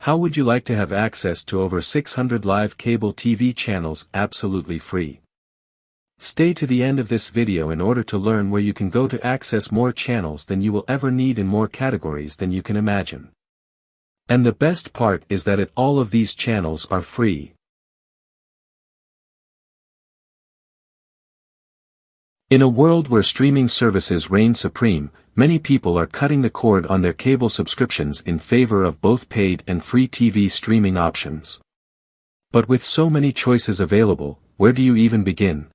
How would you like to have access to over 600 live cable TV channels absolutely free? Stay to the end of this video in order to learn where you can go to access more channels than you will ever need in more categories than you can imagine. And the best part is that all of these channels are free. In a world where streaming services reign supreme, many people are cutting the cord on their cable subscriptions in favor of both paid and free TV streaming options. But with so many choices available, where do you even begin?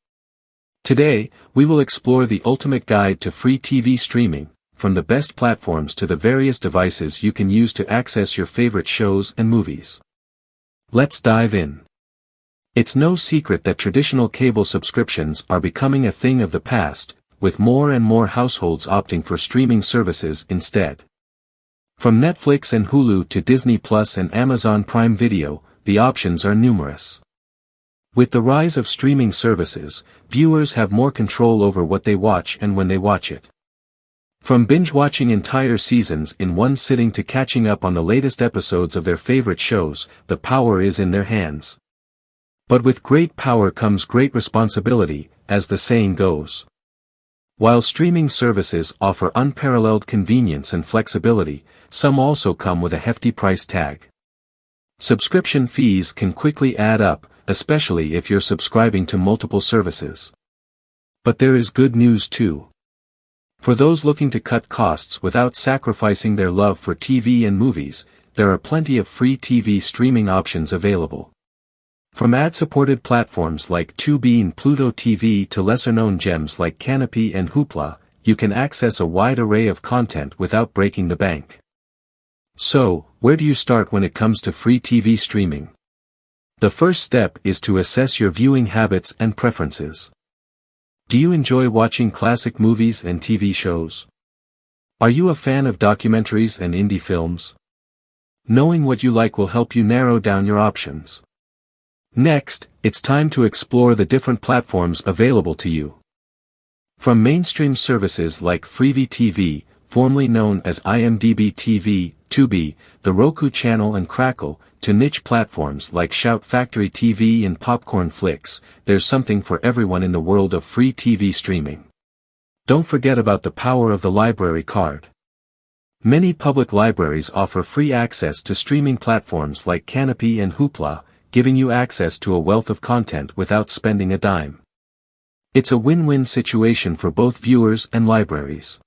Today, we will explore the ultimate guide to free TV streaming, from the best platforms to the various devices you can use to access your favorite shows and movies. Let's dive in. It's no secret that traditional cable subscriptions are becoming a thing of the past, with more and more households opting for streaming services instead. From Netflix and Hulu to Disney Plus and Amazon Prime Video, the options are numerous. With the rise of streaming services, viewers have more control over what they watch and when they watch it. From binge-watching entire seasons in one sitting to catching up on the latest episodes of their favorite shows, the power is in their hands. But with great power comes great responsibility, as the saying goes. While streaming services offer unparalleled convenience and flexibility, some also come with a hefty price tag. Subscription fees can quickly add up, especially if you're subscribing to multiple services. But there is good news too. For those looking to cut costs without sacrificing their love for TV and movies, there are plenty of free TV streaming options available. From ad-supported platforms like Tubi and Pluto TV to lesser-known gems like Canopy and Hoopla, you can access a wide array of content without breaking the bank. So, where do you start when it comes to free TV streaming? The first step is to assess your viewing habits and preferences. Do you enjoy watching classic movies and TV shows? Are you a fan of documentaries and indie films? Knowing what you like will help you narrow down your options. Next, it's time to explore the different platforms available to you. From mainstream services like freetv TV, formerly known as IMDb TV, Tubi, the Roku channel and Crackle, to niche platforms like Shout Factory TV and Popcorn Flicks, there's something for everyone in the world of free TV streaming. Don't forget about the power of the library card. Many public libraries offer free access to streaming platforms like Canopy and Hoopla, giving you access to a wealth of content without spending a dime. It's a win-win situation for both viewers and libraries.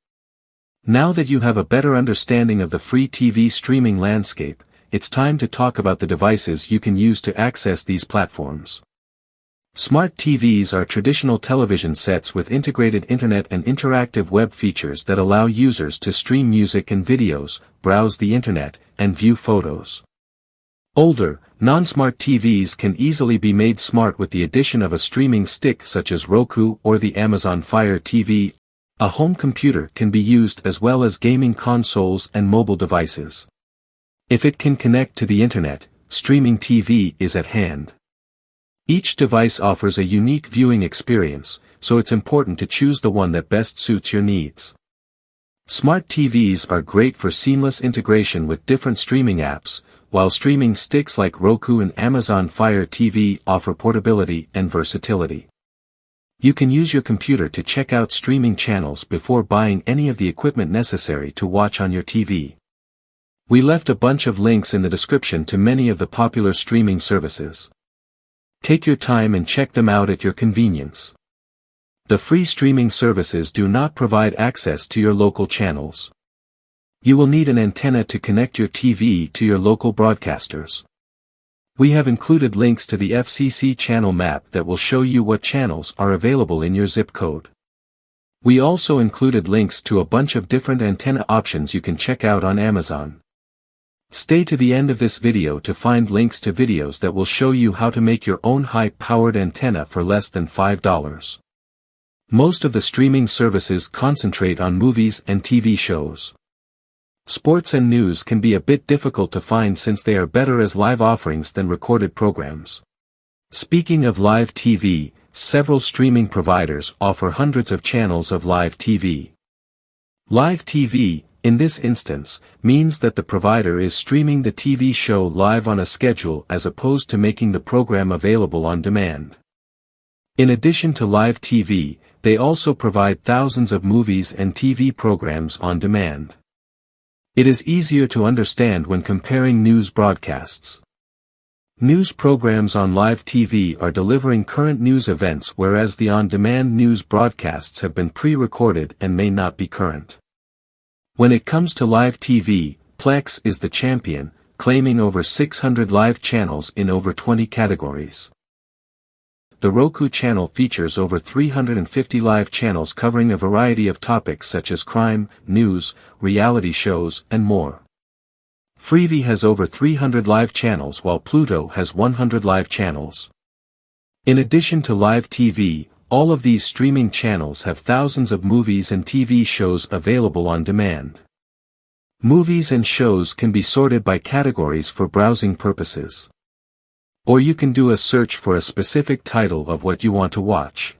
Now that you have a better understanding of the free TV streaming landscape, it's time to talk about the devices you can use to access these platforms. Smart TVs are traditional television sets with integrated internet and interactive web features that allow users to stream music and videos, browse the internet, and view photos. Older, non-smart TVs can easily be made smart with the addition of a streaming stick such as Roku or the Amazon Fire TV. A home computer can be used as well as gaming consoles and mobile devices. If it can connect to the internet, streaming TV is at hand. Each device offers a unique viewing experience, so it's important to choose the one that best suits your needs. Smart TVs are great for seamless integration with different streaming apps, while streaming sticks like Roku and Amazon Fire TV offer portability and versatility. You can use your computer to check out streaming channels before buying any of the equipment necessary to watch on your TV. We left a bunch of links in the description to many of the popular streaming services. Take your time and check them out at your convenience. The free streaming services do not provide access to your local channels. You will need an antenna to connect your TV to your local broadcasters. We have included links to the FCC channel map that will show you what channels are available in your zip code. We also included links to a bunch of different antenna options you can check out on Amazon. Stay to the end of this video to find links to videos that will show you how to make your own high-powered antenna for less than $5. Most of the streaming services concentrate on movies and TV shows. Sports and news can be a bit difficult to find since they are better as live offerings than recorded programs. Speaking of live TV, several streaming providers offer hundreds of channels of live TV. Live TV, in this instance, means that the provider is streaming the TV show live on a schedule as opposed to making the program available on demand. In addition to live TV, they also provide thousands of movies and TV programs on demand. It is easier to understand when comparing news broadcasts. News programs on live TV are delivering current news events, whereas the on-demand news broadcasts have been pre-recorded and may not be current. When it comes to live TV, Plex is the champion, claiming over 600 live channels in over 20 categories. The Roku channel features over 350 live channels covering a variety of topics such as crime, news, reality shows, and more. Freevee has over 300 live channels while Pluto has 100 live channels. In addition to live TV, all of these streaming channels have thousands of movies and TV shows available on demand. Movies and shows can be sorted by categories for browsing purposes. Or you can do a search for a specific title of what you want to watch.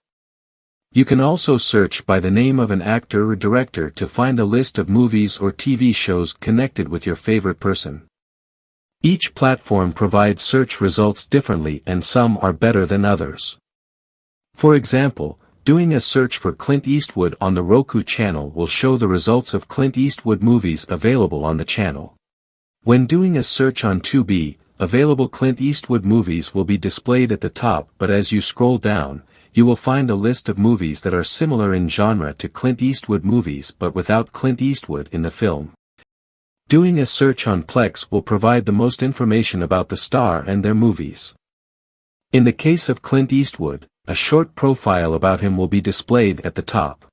You can also search by the name of an actor or director to find a list of movies or TV shows connected with your favorite person. Each platform provides search results differently and some are better than others. For example, doing a search for Clint Eastwood on the Roku channel will show the results of Clint Eastwood movies available on the channel. When doing a search on Tubi, available Clint Eastwood movies will be displayed at the top, but as you scroll down, you will find a list of movies that are similar in genre to Clint Eastwood movies but without Clint Eastwood in the film. Doing a search on Plex will provide the most information about the star and their movies. In the case of Clint Eastwood, a short profile about him will be displayed at the top.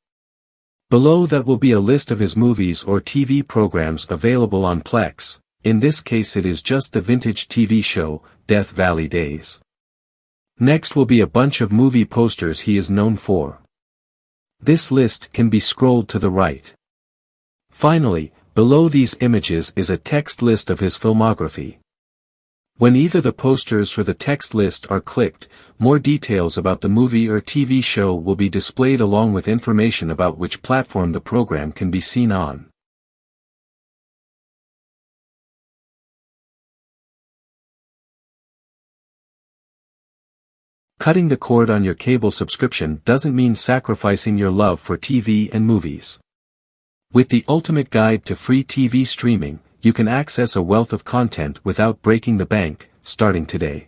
Below that will be a list of his movies or TV programs available on Plex. In this case it is just the vintage TV show, Death Valley Days. Next will be a bunch of movie posters he is known for. This list can be scrolled to the right. Finally, below these images is a text list of his filmography. When either the posters or the text list are clicked, more details about the movie or TV show will be displayed along with information about which platform the program can be seen on. Cutting the cord on your cable subscription doesn't mean sacrificing your love for TV and movies. With the ultimate guide to free TV streaming, you can access a wealth of content without breaking the bank, starting today.